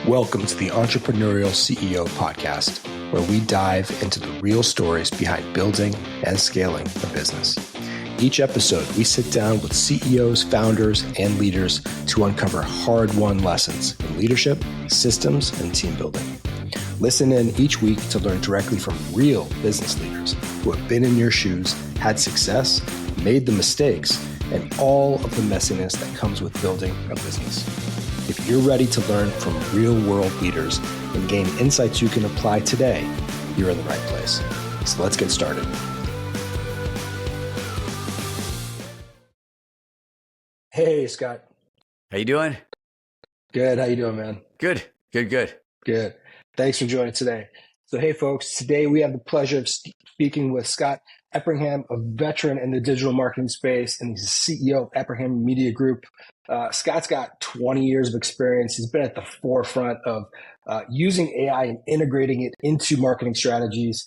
Welcome to the Entrepreneurial CEO Podcast, where we dive into the real stories behind building and scaling a business. Each episode, we sit down with CEOs, founders, and leaders to uncover hard-won lessons in leadership, systems, and team building. Listen in each week to learn directly from real business leaders who have been in your shoes, had success, made the mistakes, and all of the messiness that comes with building a business. If you're ready to learn from real-world leaders and gain insights you can apply today, you're in the right place. So let's get started. Hey, Scott. How you doing? Good. How you doing, man? Good. Good. Thanks for joining today. So, hey, folks, today we have the pleasure of speaking with Scott Empringham, a veteran in the digital marketing space, and he's the CEO of Empringham Media Group. Scott's got 20 years of experience. He's been at the forefront of using AI and integrating it into marketing strategies,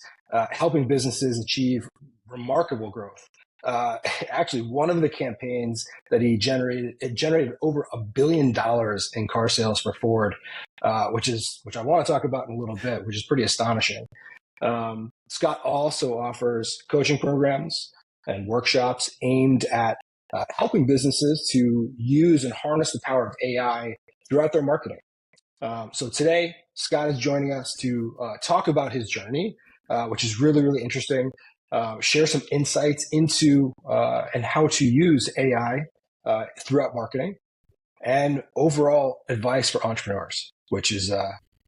helping businesses achieve remarkable growth. Actually, one of the campaigns that he generated over $1 billion in car sales for Ford, which I want to talk about in a little bit, which is pretty astonishing. Scott also offers coaching programs and workshops aimed at helping businesses to use and harness the power of AI throughout their marketing. So today, Scott is joining us to talk about his journey, which is really, really interesting. Share some insights into and how to use AI throughout marketing, and overall advice for entrepreneurs, which is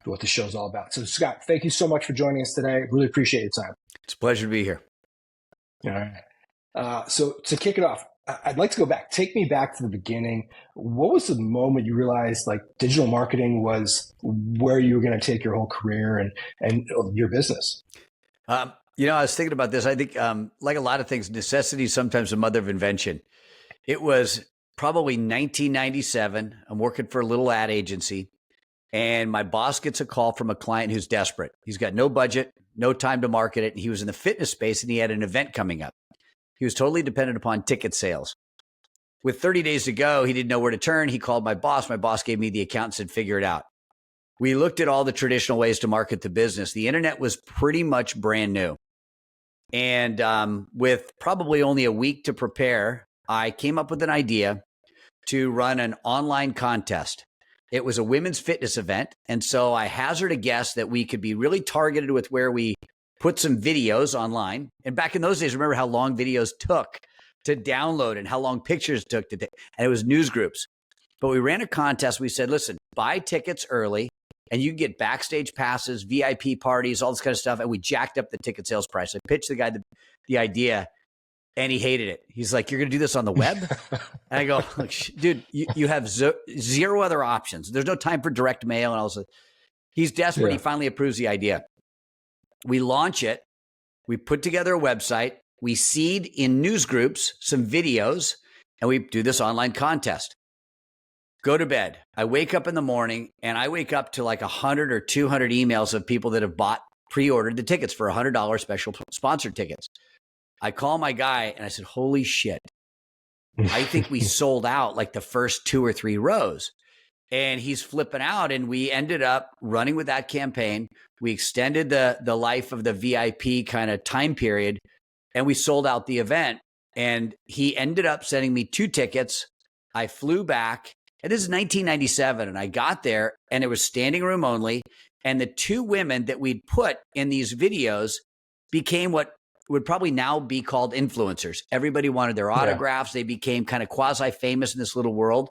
what the show's all about. So, Scott, thank you so much for joining us today. Really appreciate your time. It's a pleasure to be here. All right. So to kick it off, I'd like to go back. Take me back to the beginning. What was the moment you realized like digital marketing was where you were going to take your whole career and your business? I was thinking about this. I think like a lot of things, necessity is sometimes the mother of invention. It was probably 1997. I'm working for a little ad agency, and my boss gets a call from a client who's desperate. He's got no budget, no time to market it. And he was in the fitness space, and he had an event coming up. He was totally dependent upon ticket sales. With 30 days to go, he didn't know where to turn. He called my boss. My boss gave me the account and said, figure it out. We looked at all the traditional ways to market the business. The internet was pretty much brand new. And with probably only a week to prepare, I came up with an idea to run an online contest. It was a women's fitness event. And so I hazard a guess that we could be really targeted with where we put some videos online. And back in those days, remember how long videos took to download and how long pictures took to take. And it was news groups. But we ran a contest. We said, listen, buy tickets early and you can get backstage passes, VIP parties, all this kind of stuff. And we jacked up the ticket sales price. I pitched the guy the idea, and he hated it. He's like, you're going to do this on the web? And I go, dude, you have zero other options. There's no time for direct mail. And also, he's desperate. Yeah. He finally approves the idea. We launch it. We put together a website. We seed in news groups some videos, and we do this online contest. Go to bed. I wake up in the morning, and I wake up to like 100 or 200 emails of people that have pre-ordered the tickets for $100 special sponsored tickets. I call my guy, and I said, holy shit. I think we sold out like the first 2 or 3 rows. And he's flipping out, and we ended up running with that campaign. We extended the life of the VIP kind of time period, and we sold out the event. And he ended up sending me 2 tickets. I flew back. And this is 1997, and I got there, and it was standing room only. And the 2 women that we'd put in these videos became what would probably now be called influencers. Everybody wanted their autographs. Yeah. They became kind of quasi-famous in this little world.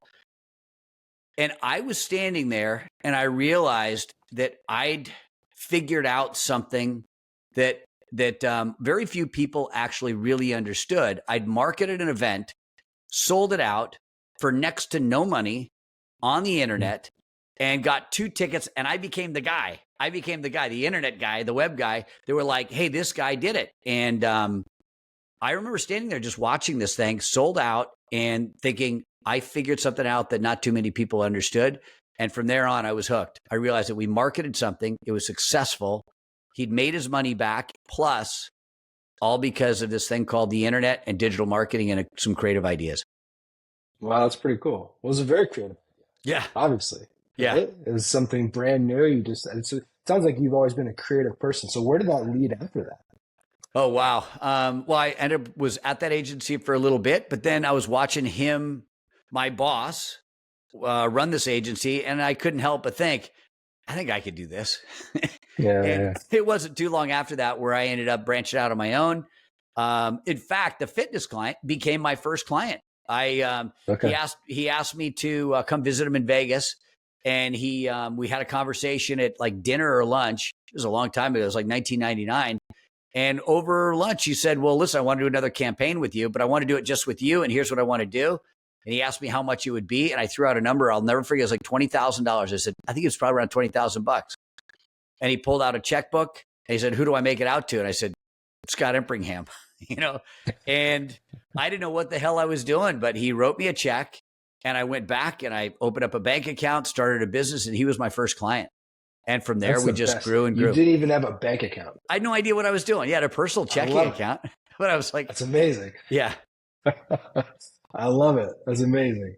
And I was standing there, and I realized that I'd figured out something that very few people actually really understood. I'd marketed an event, sold it out for next to no money on the internet, and got 2 tickets, and I became the guy. The internet guy, the web guy. They were like, hey, this guy did it. And I remember standing there just watching this thing, sold out, and thinking, I figured something out that not too many people understood. And from there on, I was hooked. I realized that we marketed something. It was successful. He'd made his money back, plus all because of this thing called the internet and digital marketing and some creative ideas. Wow, that's pretty cool. Well, it was a very creative idea. Yeah. Obviously. Yeah. right? It was something brand new. It sounds like you've always been a creative person. So where did that lead after that? Oh, wow. Well, I was at that agency for a little bit, but then I was watching him, my boss, run this agency, and I couldn't help but think, I think I could do this. And Yeah. it wasn't too long after that where I ended up branching out on my own. In fact, the fitness client became my first client. Okay. He asked me to come visit him in Vegas, and we had a conversation at like dinner or lunch. It was a long time ago. It was like 1999. And over lunch, he said, well, listen, I want to do another campaign with you, but I want to do it just with you. And here's what I want to do. And he asked me how much it would be. And I threw out a number. I'll never forget. It was like $20,000. I said, I think it's probably around 20,000 bucks. And he pulled out a checkbook and he said, who do I make it out to? And I said, Scott Empringham, and I didn't know what the hell I was doing, but he wrote me a check and I went back and I opened up a bank account, started a business, and he was my first client. And from there, we just grew and grew. You didn't even have a bank account. I had no idea what I was doing. Yeah, I had a personal checking account, but I was like, that's amazing. Yeah. I love it. That's amazing.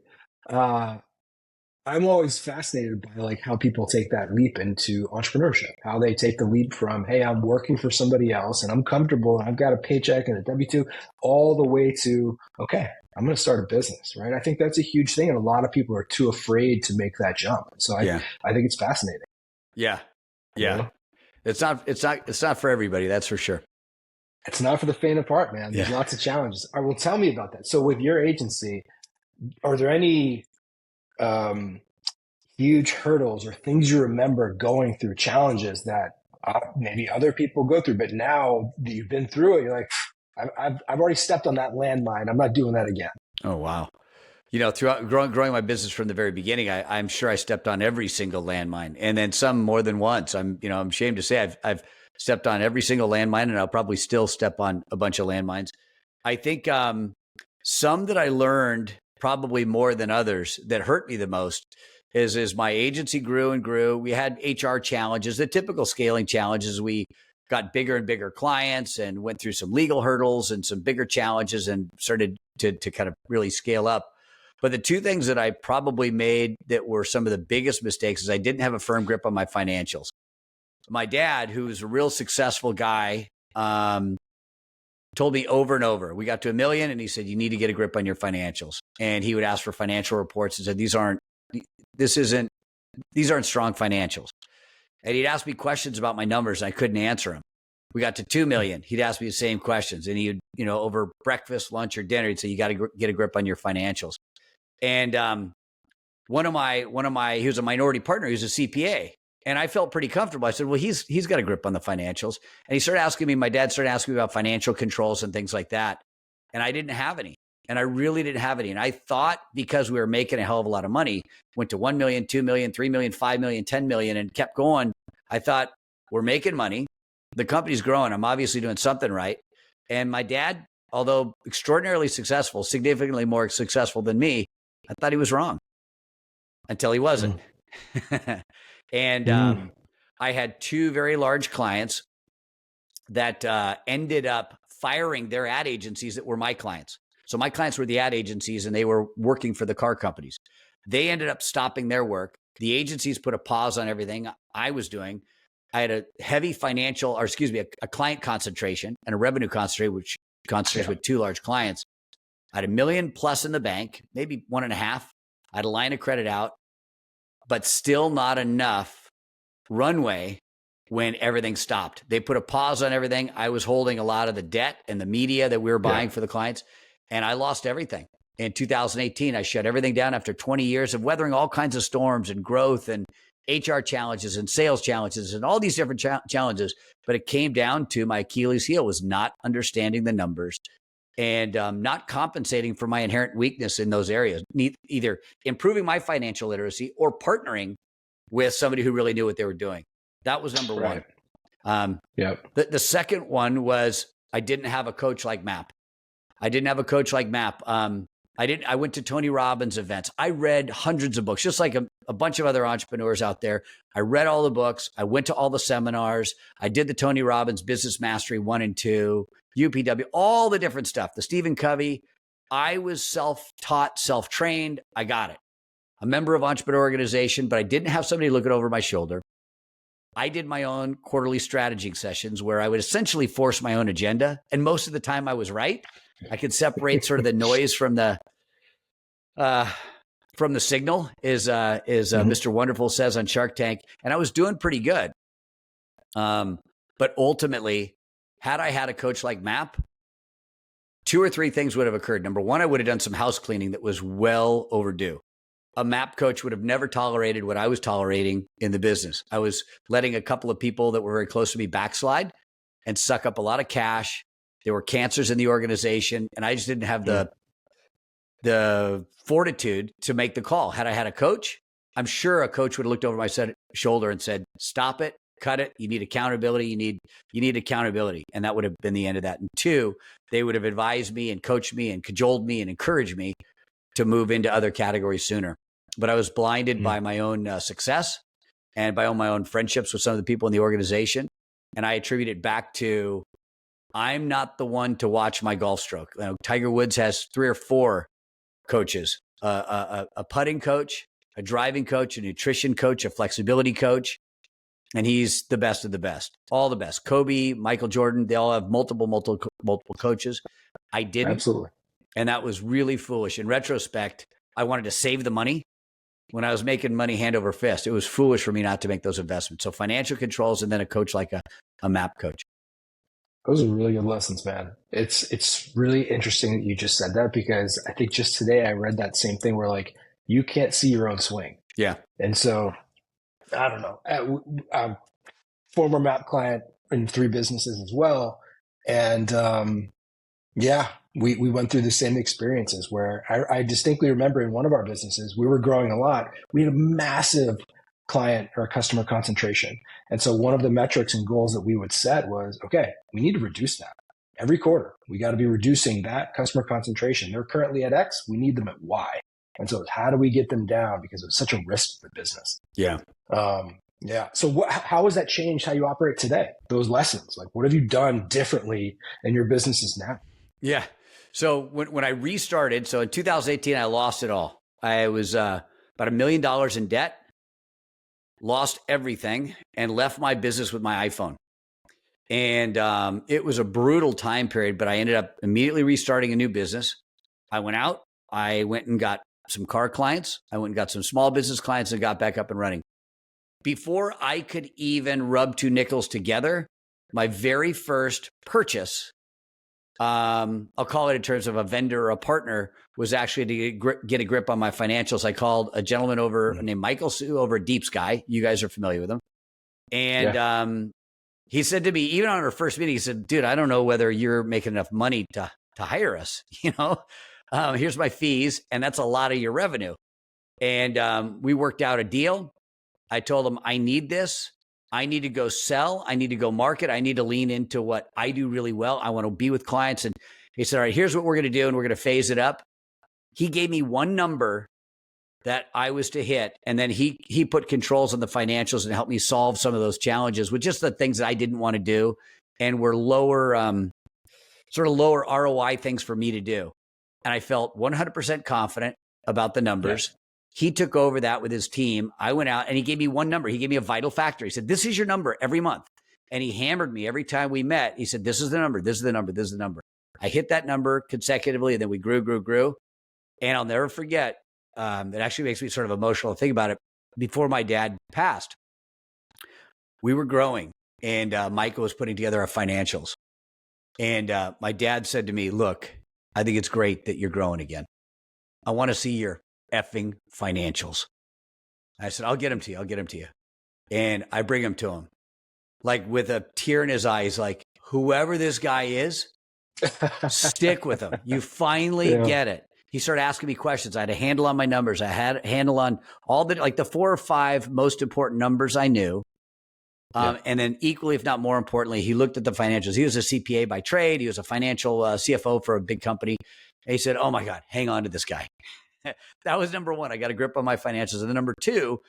I'm always fascinated by like how people take that leap into entrepreneurship, how they take the leap from, hey, I'm working for somebody else and I'm comfortable and I've got a paycheck and a W-2, all the way to, okay, I'm going to start a business, right? I think that's a huge thing. And a lot of people are too afraid to make that jump. So I think it's fascinating. Yeah. Yeah. You know? It's not for everybody. That's for sure. It's not for the faint of heart, man. There's lots of challenges. All right, well, tell me about that. So with your agency, are there any huge hurdles or things you remember going through, challenges that maybe other people go through, but now that you've been through it, you're like, I've already stepped on that landmine. I'm not doing that again. Oh, wow. Throughout growing my business from the very beginning, I'm sure I stepped on every single landmine, and then some more than once. I'm ashamed to say I've stepped on every single landmine, and I'll probably still step on a bunch of landmines. I think some that I learned probably more than others that hurt me the most is my agency grew and grew. We had HR challenges, the typical scaling challenges. We got bigger and bigger clients and went through some legal hurdles and some bigger challenges and started to kind of really scale up. But the two things that I probably made that were some of the biggest mistakes is I didn't have a firm grip on my financials. My dad, who's a real successful guy, told me over and over, we got to $1 million and he said, you need to get a grip on your financials. And he would ask for financial reports and said, these aren't strong financials. And he'd ask me questions about my numbers and I couldn't answer them. We got to 2 million. He'd ask me the same questions and he'd, over breakfast, lunch, or dinner, he'd say, you got to get a grip on your financials. And one of my, he was a minority partner. He was a CPA. And I felt pretty comfortable. I said, well, he's got a grip on the financials. And he started asking me, my dad started asking me about financial controls and things like that. And I didn't have any. And I really didn't have any. And I thought because we were making a hell of a lot of money, went to 1 million, 2 million, 3 million, 5 million, 10 million, and kept going. I thought, we're making money. The company's growing. I'm obviously doing something right. And my dad, although extraordinarily successful, significantly more successful than me, I thought he was wrong until he wasn't. And I had two very large clients that ended up firing their ad agencies that were my clients. So my clients were the ad agencies and they were working for the car companies. They ended up stopping their work. The agencies put a pause on everything I was doing. I had a heavy a client concentration and a revenue concentration, which concentrates with two large clients. I had $1 million plus in the bank, maybe 1.5. I had a line of credit out, but still not enough runway when everything stopped. They put a pause on everything. I was holding a lot of the debt and the media that we were buying for the clients, and I lost everything. In 2018, I shut everything down after 20 years of weathering all kinds of storms and growth and HR challenges and sales challenges and all these different challenges. But it came down to my Achilles heel was not understanding the numbers and not compensating for my inherent weakness in those areas, either improving my financial literacy or partnering with somebody who really knew what they were doing. That was number one. The second one was I didn't have a coach like Map. I went to Tony Robbins events. I read hundreds of books, just like a bunch of other entrepreneurs out there. I read all the books. I went to all the seminars. I did the Tony Robbins Business Mastery 1 and 2, UPW, all the different stuff, the Stephen Covey. I was self-taught, self-trained. I got it. a member of entrepreneur organization, but I didn't have somebody looking over my shoulder. I did my own quarterly strategy sessions where I would essentially force my own agenda. And most of the time I was right. I could separate sort of the noise from the signal, as Mr. Wonderful says on Shark Tank. And I was doing pretty good. But ultimately, had I had a coach like Map, 2 or 3 things would have occurred. Number one, I would have done some house cleaning that was well overdue. A Map coach would have never tolerated what I was tolerating in the business. I was letting a couple of people that were very close to me backslide and suck up a lot of cash. There were cancers in the organization, and I just didn't have the fortitude to make the call. Had I had a coach, I'm sure a coach would have looked over my shoulder and said, "Stop it, cut it. You need accountability. You need accountability." And that would have been the end of that. And 2, they would have advised me and coached me and cajoled me and encouraged me to move into other categories sooner. But I was blinded by my own success and by my own friendships with some of the people in the organization. And I attribute it back to, I'm not the one to watch my golf stroke. You know, Tiger Woods has 3 or 4 coaches, a putting coach, a driving coach, a nutrition coach, a flexibility coach. And he's the best of the best, all the best. Kobe, Michael Jordan, they all have multiple coaches. I didn't. Absolutely. And that was really foolish. In retrospect, I wanted to save the money when I was making money hand over fist. It was foolish for me not to make those investments. So financial controls and then a coach like a Map coach. Those are really good lessons, man. It's really interesting that you just said that, because I think just today I read that same thing where like, you can't see your own swing. Yeah. And so, I don't know, I'm former Map client in 3 businesses as well. And we went through the same experiences where I distinctly remember in one of our businesses, we were growing a lot. We had a massive client or customer concentration. And so one of the metrics and goals that we would set was, okay, we need to reduce that. Every quarter, we got to be reducing that customer concentration. They're currently at X, we need them at Y. And so how do we get them down? Because it's such a risk to the business. Yeah. So how has that changed how you operate today? Those lessons, like what have you done differently in your businesses now? Yeah. So when I restarted, so in 2018, I lost it all. I was about $1 million in debt, lost everything, and left my business with my iPhone. And it was a brutal time period, but I ended up immediately restarting a new business. I went out, I went and got some car clients. I went and got some small business clients and got back up and running. Before I could even rub 2 nickels together, my very first purchase, I'll call it in terms of a vendor or a partner, was actually to get a grip on my financials. I called a gentleman named Michael Sue over at Deep Sky. You guys are familiar with him. And he said to me, even on our first meeting, he said, "Dude, I don't know whether you're making enough money to hire us. Here's my fees, and that's a lot of your revenue." And we worked out a deal. I told him, I need this. I need to go sell. I need to go market. I need to lean into what I do really well. I want to be with clients. And he said, "All right, here's what we're going to do. And we're going to phase it up." He gave me one number that I was to hit. And then he put controls on the financials and helped me solve some of those challenges with just the things that I didn't want to do and were lower ROI things for me to do. And I felt 100% confident about the numbers. Yes. He took over that with his team. I went out and he gave me one number. He gave me a vital factor. He said, "This is your number every month." And he hammered me every time we met. He said, "This is the number. This is the number. This is the number." I hit that number consecutively, and then we grew. And I'll never forget, it actually makes me sort of emotional to think about it. Before my dad passed, we were growing, and Michael was putting together our financials. And my dad said to me, "Look, I think it's great that you're growing again. I want to see your effing financials." I said, "I'll get them to you. And I bring them to him, like with a tear in his eyes, like, "Whoever this guy is, stick with him. You finally get it." He started asking me questions. I had a handle on my numbers. I had a handle on all the 4 or 5 most important numbers I knew. And then equally, if not more importantly, he looked at the financials. He was a CPA by trade. He was a financial CFO for a big company. And he said, "Oh my God, hang on to this guy." That was number one. I got a grip on my finances. And then number 2,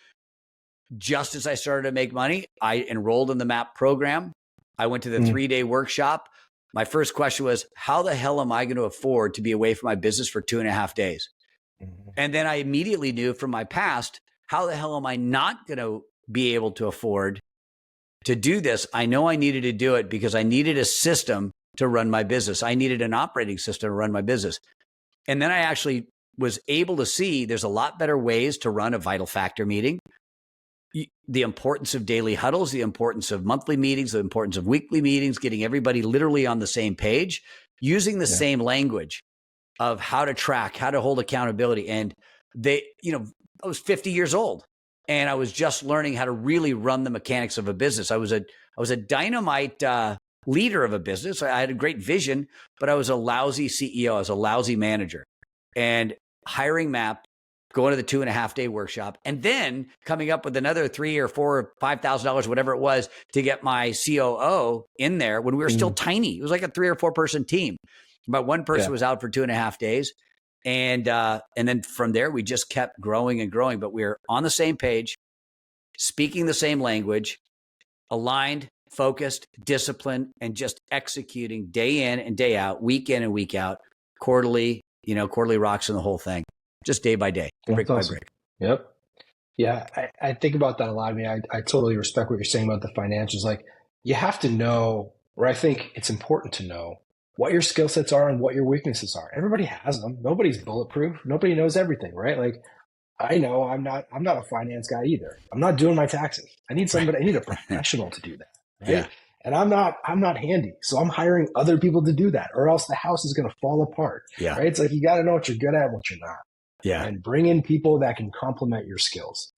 just as I started to make money, I enrolled in the MAP program. I went to the 3-day workshop. My first question was, how the hell am I going to afford to be away from my business for 2.5 days? And then I immediately knew from my past, how the hell am I not going to be able to afford to do this? I know I needed to do it because I needed a system to run my business. I needed an operating system to run my business. And then I actually was able to see there's a lot better ways to run a vital factor meeting. The importance of daily huddles, the importance of monthly meetings, the importance of weekly meetings, getting everybody literally on the same page, using the same language of how to track, how to hold accountability. And I was 50 years old and I was just learning how to really run the mechanics of a business. I was a dynamite leader of a business. I had a great vision, but I was a lousy CEO. I was a lousy manager. And hiring MAP, going to the 2.5-day workshop, and then coming up with another $3,000 or $4,000 or $5,000, whatever it was, to get my COO in there when we were still tiny. It was like a 3 or 4 person team. But one person was out for 2.5 days. And then from there, we just kept growing and growing. But we were on the same page, speaking the same language, aligned, focused, disciplined, and just executing day in and day out, week in and week out, quarterly rocks and the whole thing, just day by day, break by break. Yep. Yeah. I think about that a lot. I mean, I totally respect what you're saying about the financials. Like, you have to know, or I think it's important to know, what your skill sets are and what your weaknesses are. Everybody has them. Nobody's bulletproof. Nobody knows everything, right? Like, I know I'm not a finance guy either. I'm not doing my taxes. I need somebody, I need a professional to do that. Right? Yeah. And I'm not handy. So I'm hiring other people to do that, or else the house is going to fall apart. Yeah. Right. It's like, you got to know what you're good at and what you're not. Yeah. And bring in people that can complement your skills.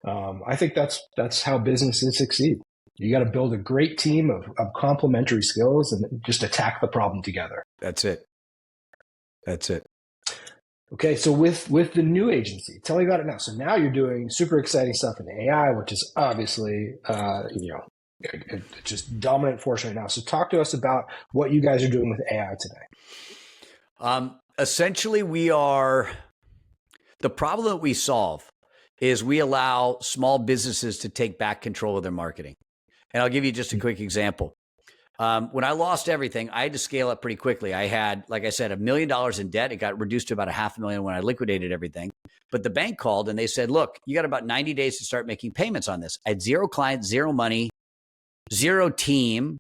I think that's how businesses succeed. You got to build a great team of complementary skills and just attack the problem together. That's it. Okay. So with the new agency, tell me about it now. So now you're doing super exciting stuff in AI, which is obviously, just dominant force right now. So talk to us about what you guys are doing with AI today. Essentially, the problem that we solve is we allow small businesses to take back control of their marketing. And I'll give you just a quick example. When I lost everything, I had to scale up pretty quickly. I had, like I said, $1 million in debt. It got reduced to about $500,000 when I liquidated everything. But the bank called and they said, look, you got about 90 days to start making payments on this. I had 0 clients, 0 money, 0 team,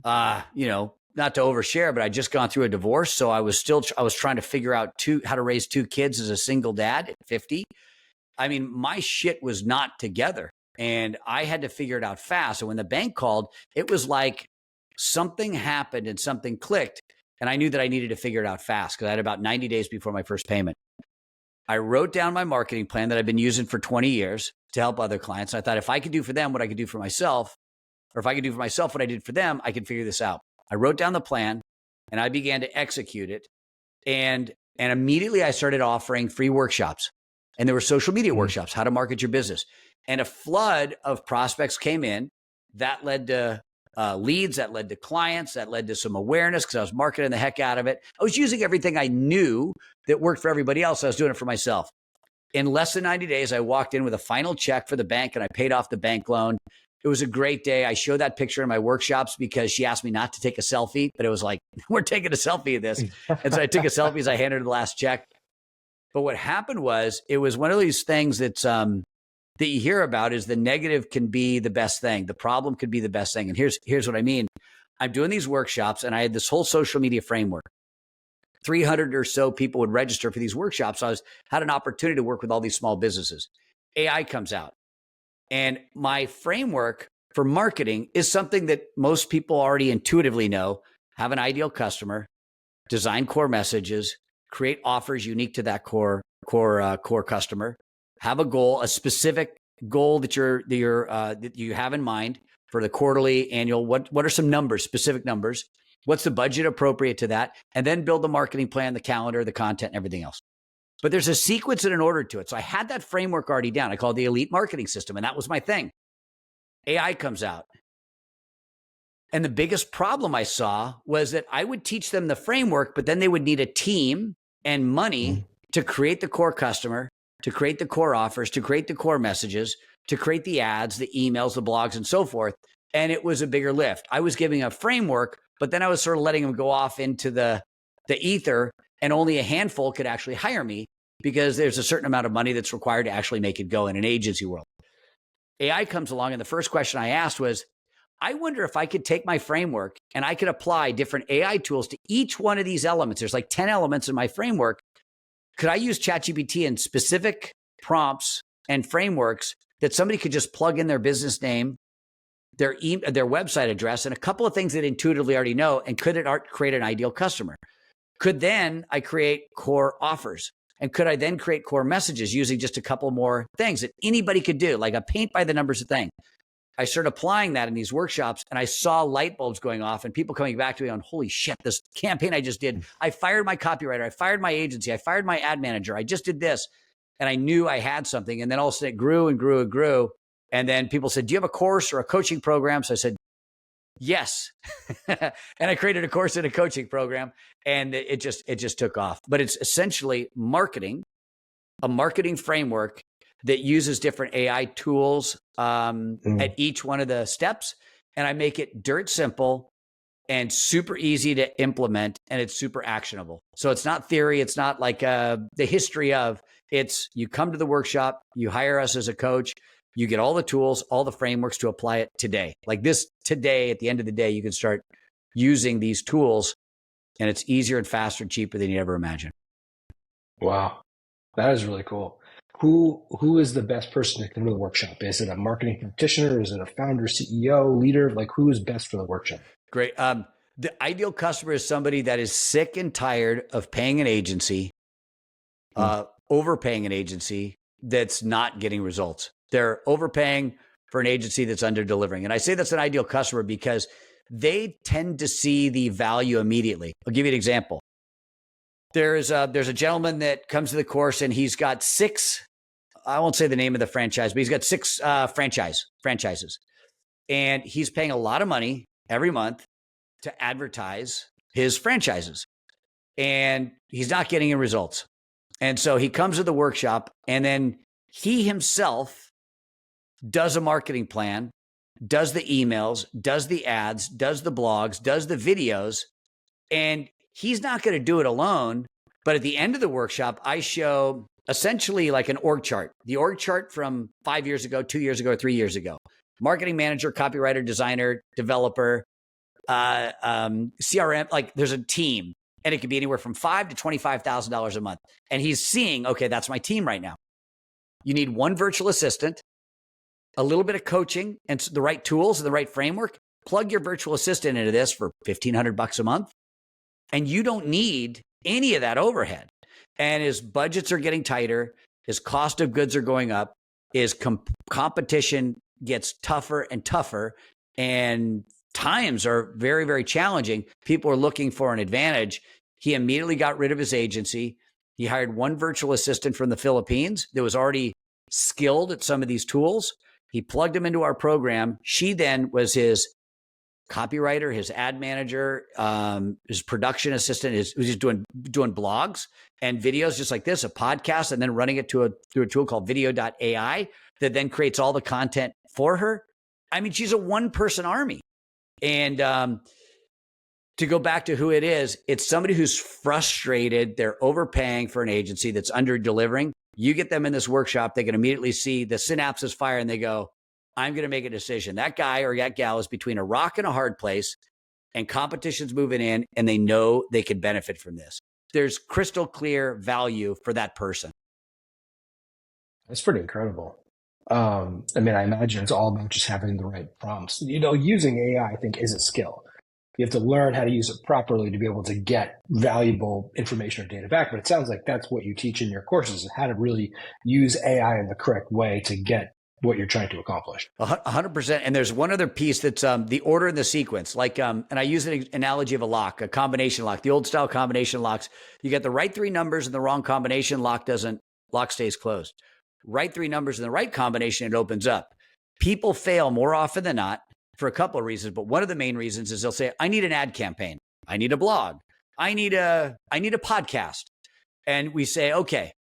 not to overshare, but I just gone through a divorce. So I was trying to figure out how to raise 2 kids as a single dad at 50. I mean, my shit was not together and I had to figure it out fast. And when the bank called, it was like something happened and something clicked. And I knew that I needed to figure it out fast because I had about 90 days before my first payment. I wrote down my marketing plan that I've been using for 20 years to help other clients. I thought if I could do for them what I could do for myself, or if I could do for myself what I did for them, I could figure this out. I wrote down the plan and I began to execute it. And immediately I started offering free workshops. And there were social media workshops, how to market your business. And a flood of prospects came in. That led to leads, that led to clients, that led to some awareness because I was marketing the heck out of it. I was using everything I knew that worked for everybody else. I was doing it for myself. In less than 90 days, I walked in with a final check for the bank and I paid off the bank loan. It was a great day. I showed that picture in my workshops because she asked me not to take a selfie, but it was like, we're taking a selfie of this. And so I took a selfie as I handed her the last check. But what happened was, it was one of these things that's that you hear about is the negative can be the best thing. The problem could be the best thing. And here's what I mean. I'm doing these workshops and I had this whole social media framework. 300 or so people would register for these workshops. So I had an opportunity to work with all these small businesses. AI comes out. And my framework for marketing is something that most people already intuitively know. Have an ideal customer, design core messages, create offers unique to that core customer, have a goal, a specific goal that you have in mind for the quarterly, annual. What are some numbers, specific numbers? What's the budget appropriate to that? And then build the marketing plan, the calendar, the content, and everything else. But there's a sequence and an order to it. So I had that framework already down. I called the elite marketing system, and that was my thing. AI comes out. And the biggest problem I saw was that I would teach them the framework, but then they would need a team and money to create the core customer, to create the core offers, to create the core messages, to create the ads, the emails, the blogs, and so forth. And it was a bigger lift. I was giving a framework, but then I was sort of letting them go off into the ether, and only a handful could actually hire me. because there's a certain amount of money that's required to actually make it go in an agency world. AI comes along, and the first question I asked was, I wonder if I could take my framework and I could apply different AI tools to each one of these elements. There's like 10 elements in my framework. Could I use ChatGPT in specific prompts and frameworks that somebody could just plug in their business name, their website address, and a couple of things that intuitively already know, and could it create an ideal customer? Could then I create core offers? And could I then create core messages using just a couple more things that anybody could do, like a paint by the numbers thing? I started applying that in these workshops, and I saw light bulbs going off and people coming back to me on, holy shit, this campaign I just did, I fired my copywriter, I fired my agency, I fired my ad manager, I just did this. And I knew I had something. And then all of a sudden it grew and grew and grew. And then people said, do you have a course or a coaching program? So I said, yes. And I created a course and a coaching program, and it just took off. But it's essentially marketing, a marketing framework that uses different AI tools at each one of the steps. And I make it dirt simple and super easy to implement, and it's super actionable. So it's not theory. It's not like the history of, it's you come to the workshop, you hire us as a coach, you get all the tools, all the frameworks to apply it today. Like this today, at the end of the day, you can start using these tools, and it's easier and faster and cheaper than you ever imagined. Wow. That is really cool. Who is the best person to come to the workshop? Is it a marketing practitioner? Is it a founder, CEO, leader? Like, who is best for the workshop? Great. The ideal customer is somebody that is sick and tired of paying an agency, overpaying an agency that's not getting results. They're overpaying for an agency that's under delivering. And I say that's an ideal customer because they tend to see the value immediately. I'll give you an example. There's a gentleman that comes to the course, and he's got 6, I won't say the name of the franchise, but he's got 6 franchises. And he's paying a lot of money every month to advertise his franchises. And he's not getting any results. And so he comes to the workshop, and then he himself does a marketing plan, does the emails, does the ads, does the blogs, does the videos, and he's not going to do it alone. But at the end of the workshop, I show essentially like an org chart, the org chart from 5 years ago, 2 years ago, 3 years ago. Marketing manager, copywriter, designer, developer, CRM, like there's a team, and it could be anywhere from $5,000 to $25,000 a month. And he's seeing, okay, that's my team right now. You need one virtual assistant, a little bit of coaching, and the right tools and the right framework. Plug your virtual assistant into this for $1,500 a month, and you don't need any of that overhead. And his budgets are getting tighter, his cost of goods are going up, his competition gets tougher and tougher, and times are very, very challenging. People are looking for an advantage. He immediately got rid of his agency. He hired one virtual assistant from the Philippines that was already skilled at some of these tools. He plugged him into our program. She then was his copywriter, his ad manager, his production assistant, was just doing blogs and videos just like this, a podcast, and then running it through a tool called video.ai that then creates all the content for her. I mean, she's a one-person army. And to go back to who it is, it's somebody who's frustrated. They're overpaying for an agency that's under delivering. You get them in this workshop, they can immediately see the synapses fire, and they go, I'm going to make a decision. That guy or that gal is between a rock and a hard place, and competition's moving in, and they know they could benefit from this. There's crystal clear value for that person. That's pretty incredible. I mean, I imagine it's all about just having the right prompts. Using AI, I think, is a skill. You have to learn how to use it properly to be able to get valuable information or data back. But it sounds like that's what you teach in your courses, how to really use AI in the correct way to get what you're trying to accomplish. 100%. And there's one other piece that's the order and the sequence. Like, and I use an analogy of a lock, a combination lock, the old style combination locks. You get the right 3 numbers and the wrong combination, lock stays closed. Right 3 numbers in the right combination, it opens up. People fail more often than not for a couple of reasons, but one of the main reasons is they'll say, I need an ad campaign. I need a blog. I need a podcast. And we say, okay,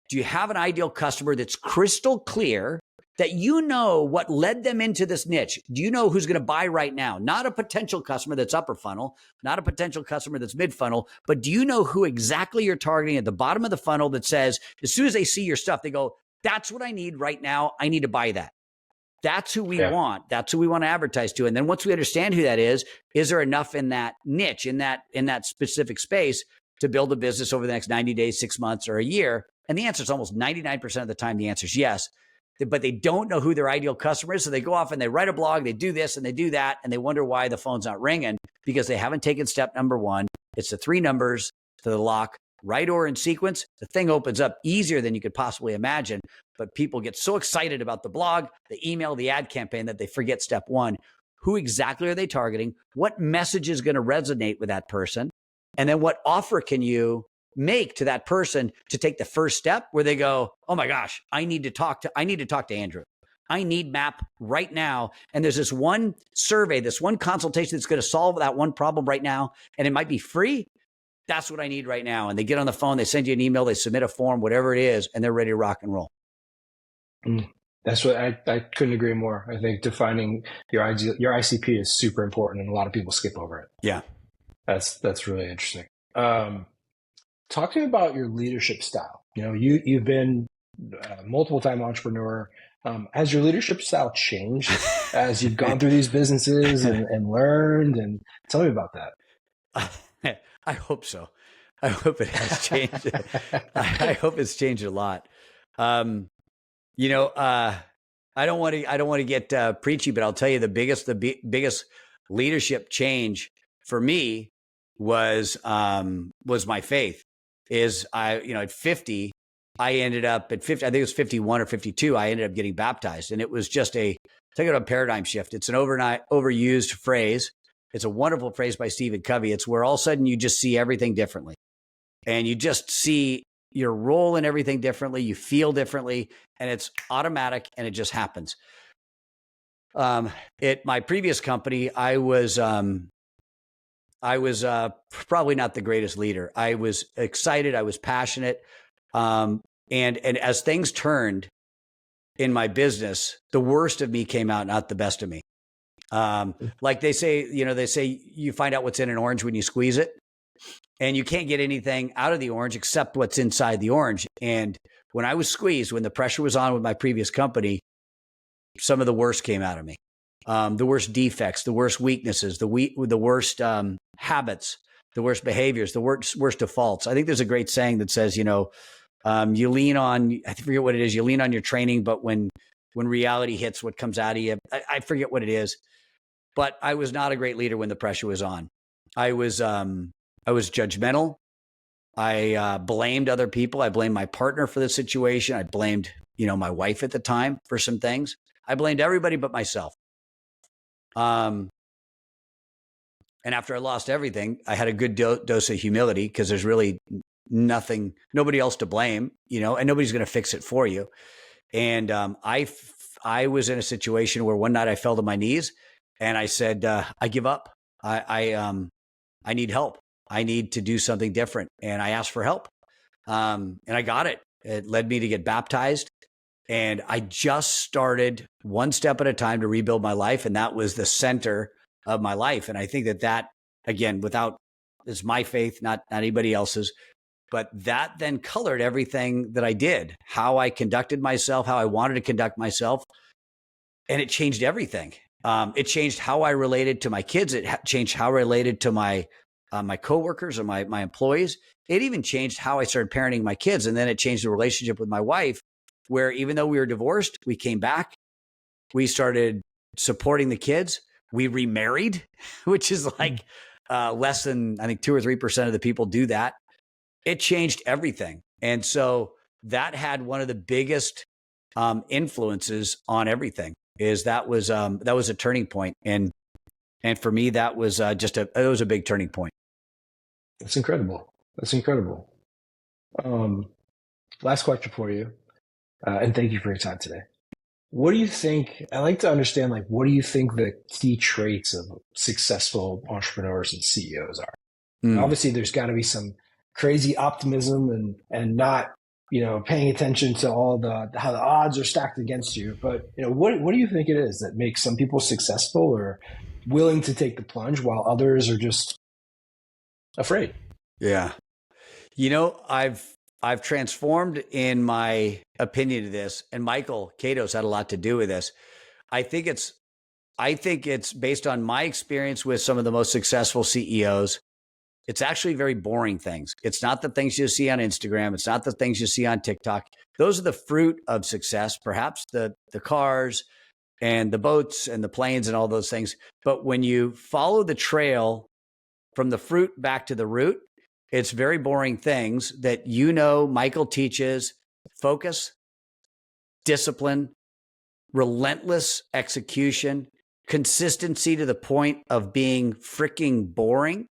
do you have an ideal customer that's crystal clear that you know what led them into this niche. Do you know who's going to buy right now? Not a potential customer that's upper funnel, not a potential customer that's mid funnel, but do you know who exactly you're targeting at the bottom of the funnel that says, as soon as they see your stuff, they go, that's what I need right now. I need to buy that. That's who we want. That's who we want to advertise to. And then once we understand who that is there enough in that niche, in that specific space to build a business over the next 90 days, 6 months, or a year? And the answer is almost 99% of the time, the answer is yes. But they don't know who their ideal customer is. So they go off and they write a blog, they do this and they do that, and they wonder why the phone's not ringing because they haven't taken step number 1. It's the 3 numbers to the lock, right order in sequence. The thing opens up easier than you could possibly imagine. But people get so excited about the blog, the email, the ad campaign that they forget step 1. Who exactly are they targeting? What message is going to resonate with that person? And then what offer can you make to that person to take the first step where they go, oh my gosh, I need to talk to Andrew. I need MAP right now. And there's this one survey, this one consultation that's going to solve that one problem right now. And it might be free. That's what I need right now. And they get on the phone, they send you an email, they submit a form, whatever it is, and they're ready to rock and roll. That's what I couldn't agree more. I think defining your ICP is super important, and a lot of people skip over it. Yeah. That's really interesting. Talk to me about your leadership style. You've been a multiple time entrepreneur. Has your leadership style changed as you've gone through these businesses and learned? And tell me about that. I hope so. I hope it has changed. I hope it's changed a lot. I don't want to get preachy, but I'll tell you the biggest leadership change for me was my faith. At 50, I ended up at 50, I think it was 51 or 52, I ended up getting baptized. And it was just a paradigm shift. It's an overused phrase. It's a wonderful phrase by Stephen Covey. It's where all of a sudden you just see everything differently. And you just see your role in everything differently. You feel differently, and it's automatic, and it just happens. At my previous company, I was probably not the greatest leader. I was excited. I was passionate. And as things turned in my business, the worst of me came out, not the best of me. Like they say you find out what's in an orange when you squeeze it, and you can't get anything out of the orange except what's inside the orange. And when I was squeezed, when the pressure was on with my previous company, some of the worst came out of me. The worst defects, the worst weaknesses, the worst habits, the worst behaviors, the worst defaults. I think there's a great saying that says, you lean on, I forget what it is, you lean on your training, but when reality hits, what comes out of you, I forget what it is. But I was not a great leader when the pressure was on. I was judgmental. I blamed other people. I blamed my partner for the situation. I blamed, my wife at the time for some things. I blamed everybody but myself. And after I lost everything, I had a good dose of humility because there's really nobody else to blame, and nobody's going to fix it for you. And I was in a situation where one night I fell to my knees and I said, I give up. I need help. I need to do something different. And I asked for help. And I got it. It led me to get baptized. And I just started one step at a time to rebuild my life. And that was the center of my life. And I think that again, it's my faith, not anybody else's, but that then colored everything that I did, how I conducted myself, how I wanted to conduct myself. And it changed everything. It changed how I related to my kids. It changed how I related to my coworkers and my employees. It even changed how I started parenting my kids. And then it changed the relationship with my wife, where even though we were divorced, we came back, we started supporting the kids. We remarried, which is like less than, I think, 2 or 3% of the people do that. It changed everything. And so that had one of the biggest influences on everything. That was a turning point. And for me, that was it was a big turning point. That's incredible. Last question for you. And thank you for your time today. What do you think? I like to understand, what do you think the key traits of successful entrepreneurs and CEOs are? Obviously, there's got to be some crazy optimism and not, paying attention to all how the odds are stacked against you. But, what do you think it is that makes some people successful or willing to take the plunge while others are just afraid? Yeah. I've transformed in my opinion of this, and Michael Cato's had a lot to do with this. I think it's based on my experience with some of the most successful CEOs. It's actually very boring things. It's not the things you see on Instagram. It's not the things you see on TikTok. Those are the fruit of success, perhaps the cars and the boats and the planes and all those things. But when you follow the trail from the fruit back to the root, it's very boring things that Michael teaches: focus, discipline, relentless execution, consistency to the point of being freaking boring,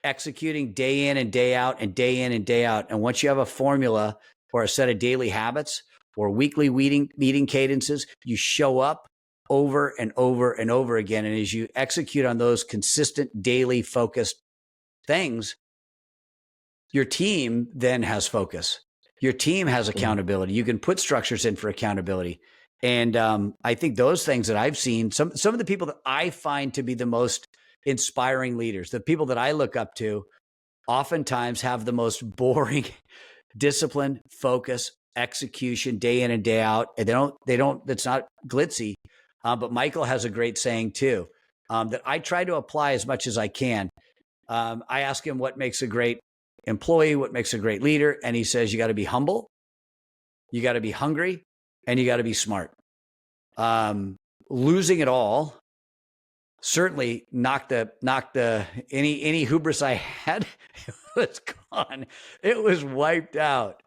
executing day in and day out and day in and day out. And once you have a formula or a set of daily habits or weekly meeting cadences, you show up over and over and over again. And as you execute on those consistent, daily focused things, your team then has focus. Your team has accountability. You can put structures in for accountability. And I think those things that I've seen, some of the people that I find to be the most inspiring leaders, the people that I look up to, oftentimes have the most boring discipline, focus, execution, day in and day out. And it's not glitzy. But Michael has a great saying too, that I try to apply as much as I can. I ask him what makes a great employee, what makes a great leader. And he says, you got to be humble, you got to be hungry, and you got to be smart. Losing it all certainly knocked any hubris I had. It was gone. It was wiped out.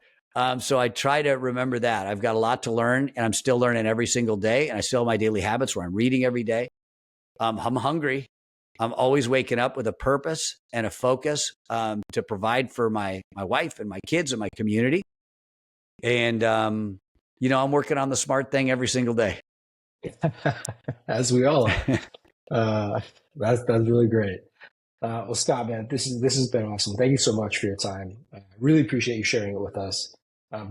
So I try to remember that I've got a lot to learn, and I'm still learning every single day. And I still have my daily habits where I'm reading every day. I'm hungry. I'm always waking up with a purpose and a focus to provide for my wife and my kids and my community. And, I'm working on the smart thing every single day. As we all are. That's really great. Well, Scott, man, this has been awesome. Thank you so much for your time. I really appreciate you sharing it with us.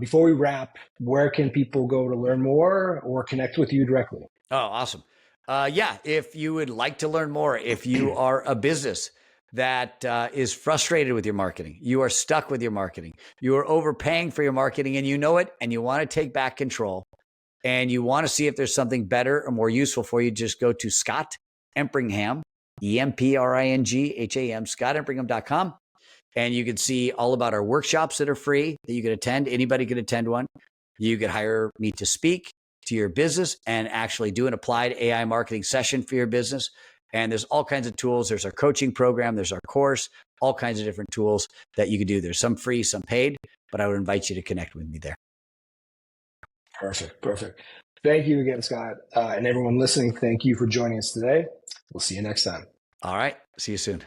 Before we wrap, where can people go to learn more or connect with you directly? Oh, awesome. If you would like to learn more, if you are a business that is frustrated with your marketing, you are stuck with your marketing, you are overpaying for your marketing and you know it, and you want to take back control, and you want to see if there's something better or more useful for you, just go to Scott Empringham, Empringham, ScottEmpringham.com. And you can see all about our workshops that are free that you can attend. Anybody can attend one. You could hire me to speak to your business and actually do an applied AI marketing session for your business. And there's all kinds of tools. There's our coaching program. There's our course, all kinds of different tools that you can do. There's some free, some paid, but I would invite you to connect with me there. Perfect. Thank you again, Scott. And everyone listening, thank you for joining us today. We'll see you next time. All right. See you soon.